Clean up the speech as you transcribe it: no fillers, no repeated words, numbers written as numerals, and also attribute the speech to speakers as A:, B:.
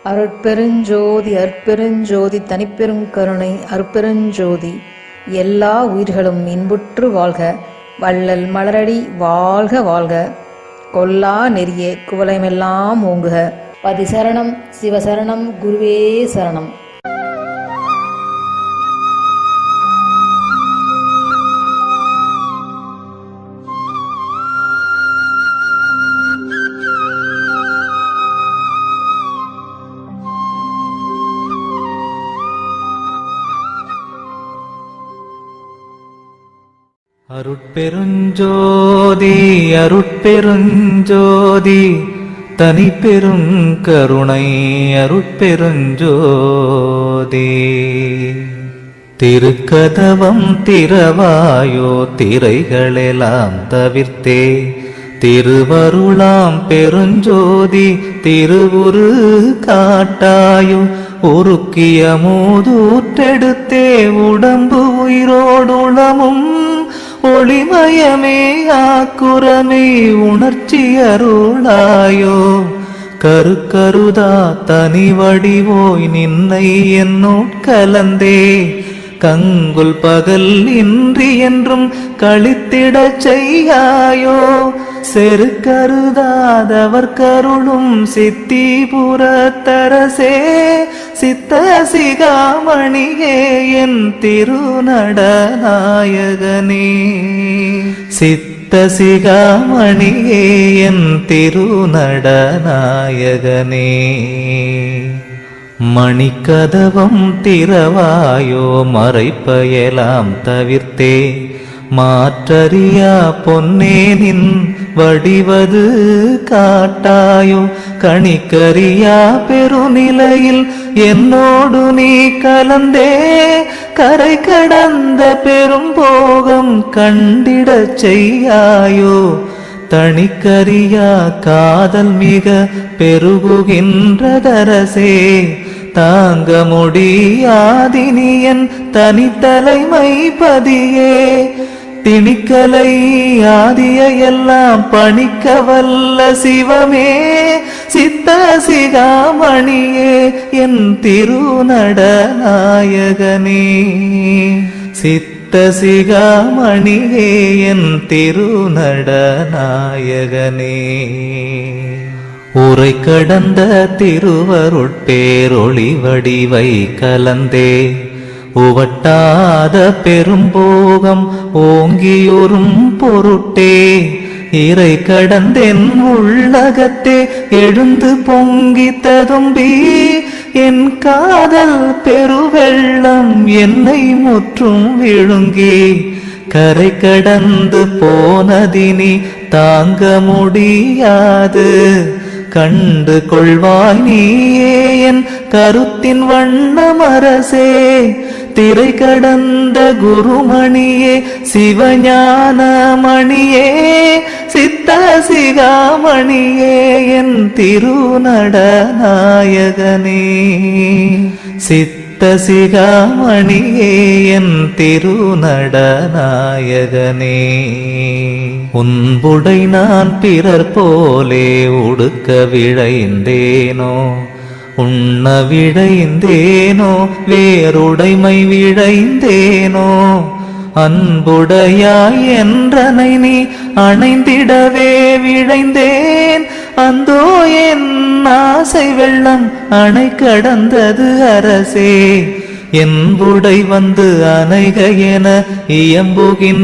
A: அருட்பெருஞ்சோதி அற்பெருஞ்சோதி தனிப்பெருங்கருணை அருட்பெருஞ்சோதி. எல்லா உயிர்களும் இன்புற்று வாழ்க, வள்ளல் மலரடி வாழ்க வாழ்க. கொல்லா நெறிய குவலயமெல்லாம் ஓங்குக. பதிசரணம் சிவசரணம் குருவே சரணம்.
B: அருட்பெருஞ்சோதி அருட்பெருஞ்சோதி தனிப்பெருங்கருணை அருட்பெருஞ்சோதி. திருக்கதவம் திறவாயோ திரைகளெல்லாம் தவிர்த்தே, திருவருளாம் பெருஞ்சோதி திருவுரு காட்டாயோ. உருக்கிய மூதூற்றெடுத்தே உடம்பு உயிரோடுளமும் ஒளிமயமே ஆக்குரமே உணர்ச்சி அருளாயோ. கருக்கருதா தனி வடிவோய் நின்னை என்னோட்கலந்தே, கங்குல் பகல் இன்றி என்றும் கழித்திடச் செய்யாயோ. செருக்கருதாதவர் கருளும் சித்திபுரத்தரசே, சித்த சிகாமணியே என் திருநடநாயகனே. சித்த சிகாமணியே என் திருநடநாயகனே. மணிக்கதவம் திறவாயோ மறைப்பயலாம் தவிர்த்தே, மாற்றறியா பொன்னே நின் வடிவது காட்டாயோ. கணிக்கறியா பெருநிலையில் என்னோடு நீ கலந்தே, கரை கடந்த பெரும் போகம் கண்டிடச் செய்யாயோ. தணிக்கறியா காதல் மிக பெருகுகின்றதரசே, தாங்க முடியாதினியன் தனித்தலைமை பதியே. திணிக்கலை ஆதிய எல்லாம் பணிக்க வல்ல சிவமே, சித்த சிகாமணியே என் திருநடநாயகனே. சித்த சிகாமணியே என் திருநடநாயகனே. உரை கடந்த திருவருட்பேரொளி வடிவை கலந்தே, உவட்டாத பெரும்போகம் ஓங்கியுறும் பொருட்டே. இறை கடந்தென் உள்ளகத்தே எழுந்து பொங்கி ததும்பி, என் காதல் பெருவெள்ளம் என்னை முற்றும் விழுங்கி. கரை கடந்து போனதினி தாங்க முடியாது, கண்டு கொள்வாய் நீயே என் கருத்தின் வண்ணமரசே. திரை கடந்த குருமணியே சிவஞானமணியே, சித்த சிகாமணியே என் திருநடநாயகனே. சித்த சிகாமணியே என் திருநடநாயகனே. உன்புடை நான் பிறர் போலே உடுக்க விழைந்தேனோ, உண்ண விழைந்தேனோ வேறுடைமை விழைந்தேனோ. அன்புடையாய் என்றனை நீ அணைந்திடவே விழைந்தேன், அந்தோ என் ஆசை வெள்ளம் அணை கடந்தது அரசே. என்புடை வந்து அணைக என இயம்புகின்ற